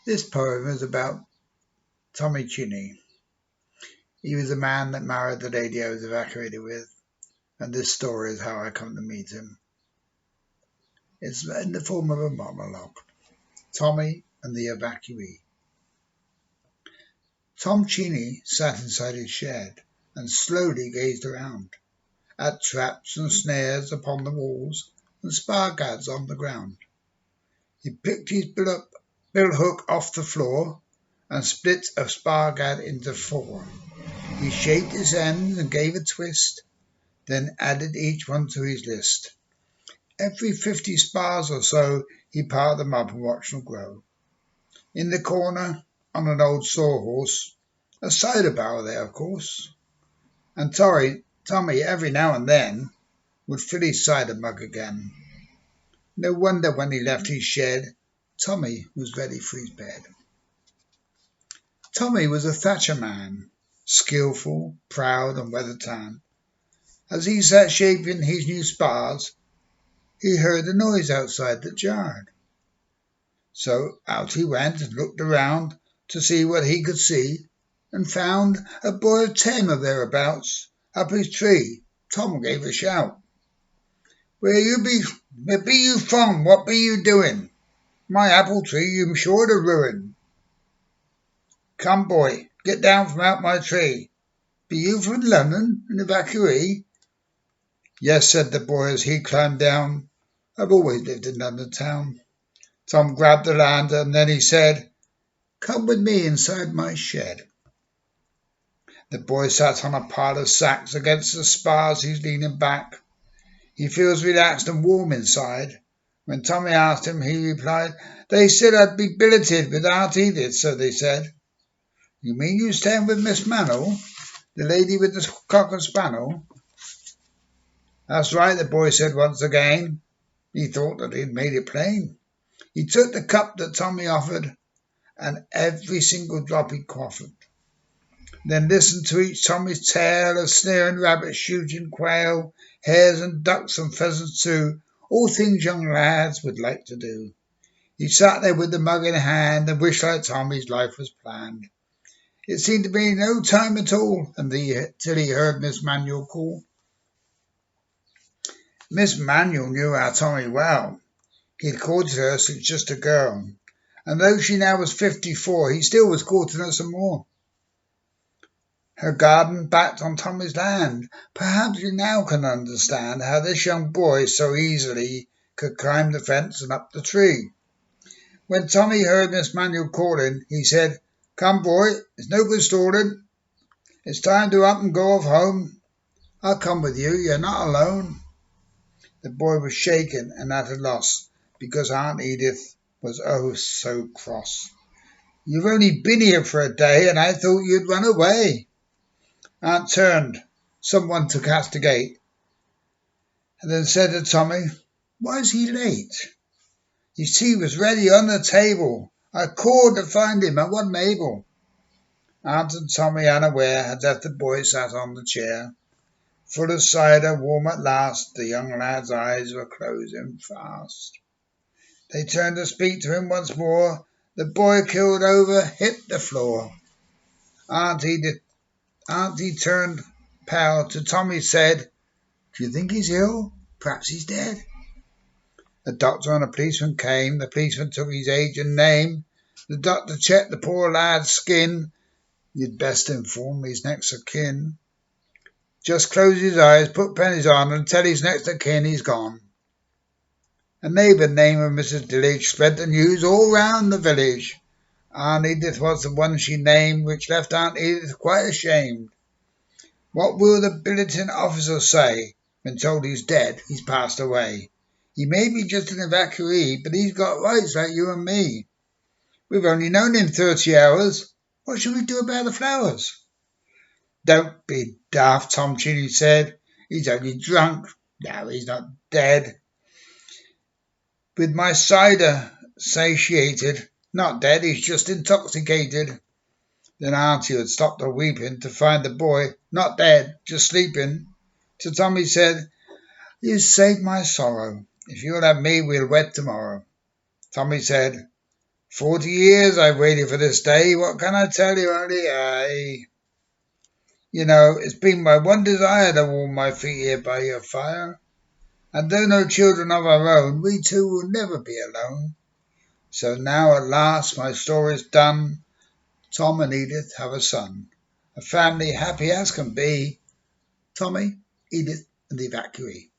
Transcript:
This poem is about Tommy Chinny. He was the man that married the lady I was evacuated with, and this story is how I come to meet him. It's in the form of a monologue. Tommy and the Evacuee. Tom Chinny sat inside his shed and slowly gazed around at traps and snares upon the walls and spar-gads on the ground. He picked his bill hook off the floor and split a spar-gad into 4. He shaped its ends and gave a twist, then added each one to his list. Every 50 spars or so he piled them up and watched them grow. In the corner, on an old sawhorse, a cider barrel there, of course, and Tommy, every now and then, would fill his cider mug again. No wonder when he left his shed, Tommy was ready for his bed. Tommy was a thatcher man, skillful, proud, and weather-tanned. As he sat shaping his new spars, he heard a noise outside that jarred. So out he went and looked around to see what he could see, and found a boy of 10 or thereabouts up his tree. Tom gave a shout. Where be you from? What be you doing? My apple tree you'm sure to ruin. Come, boy, get down from out my tree. Be you from London, an evacuee? Yes, said the boy as he climbed down. I've always lived in London town. Tom grabbed the lantern and then he said, Come with me inside my shed. The boy sat on a pile of sacks against the spars. He's leaning back. He feels relaxed and warm inside. When Tommy asked him, he replied, They said I'd be billeted with Aunt Edith, so they said. You mean you staying with Miss Mannel, the lady with the cocker spaniel? That's right, the boy said once again. He thought that he'd made it plain. He took the cup that Tommy offered, and every single drop he quaffed. Then listened to each Tommy's tale of snaring rabbits, shooting quail, hares and ducks and pheasants too, all things young lads would like to do. He sat there with the mug in hand and wished like Tommy's life was planned. It seemed to be no time at all till he heard Miss Manuel call. Miss Manuel knew our Tommy well. He'd courted her since just a girl, and though she now was 54, he still was courting her some more. Her garden backed on Tommy's land. Perhaps you now can understand how this young boy so easily could climb the fence and up the tree. When Tommy heard Miss Manuel calling, he said, Come, boy, it's no good stalling. It's time to up and go off home. I'll come with you, you're not alone. The boy was shaken and at a loss, because Aunt Edith was oh so cross. You've only been here for a day, and I thought you'd run away. Aunt turned, someone to castigate, and then said to Tommy, Why is he late? His tea was ready on the table. I called to find him and wasn't able. Aunt and Tommy, unaware, had left the boy sat on the chair. Full of cider, warm at last, the young lad's eyes were closing fast. They turned to speak to him once more. The boy keeled over, hit the floor. Auntie turned pale. To Tommy said, Do you think he's ill? Perhaps he's dead. A doctor and a policeman came. The policeman took his age and name. The doctor checked the poor lad's skin. You'd best inform his next of kin. Just close his eyes, put pennies on, and tell his next of kin he's gone. A neighbour named Mrs. Dillage spread the news all round the village. Aunt Edith was the one she named, which left Aunt Edith quite ashamed. What will the billeting officer say when told he's dead, he's passed away? He may be just an evacuee, but he's got rights like you and me. We've only known him 30 hours. What shall we do about the flowers? Don't be daft, Tom Chinny said. He's only drunk. No, he's not dead. With my cider satiated, not dead, he's just intoxicated. Then Auntie had stopped her weeping to find the boy not dead, just sleeping. So Tommy said, You saved my sorrow. If you'll have me, we'll wed tomorrow. Tommy said, 40 years I've waited for this day. What can I tell you? Only it's been my one desire to warm my feet here by your fire. And though no children of our own, we two will never be alone. So now at last my story's done. Tom and Edith have a son. A family happy as can be. Tommy, Edith, and the evacuee.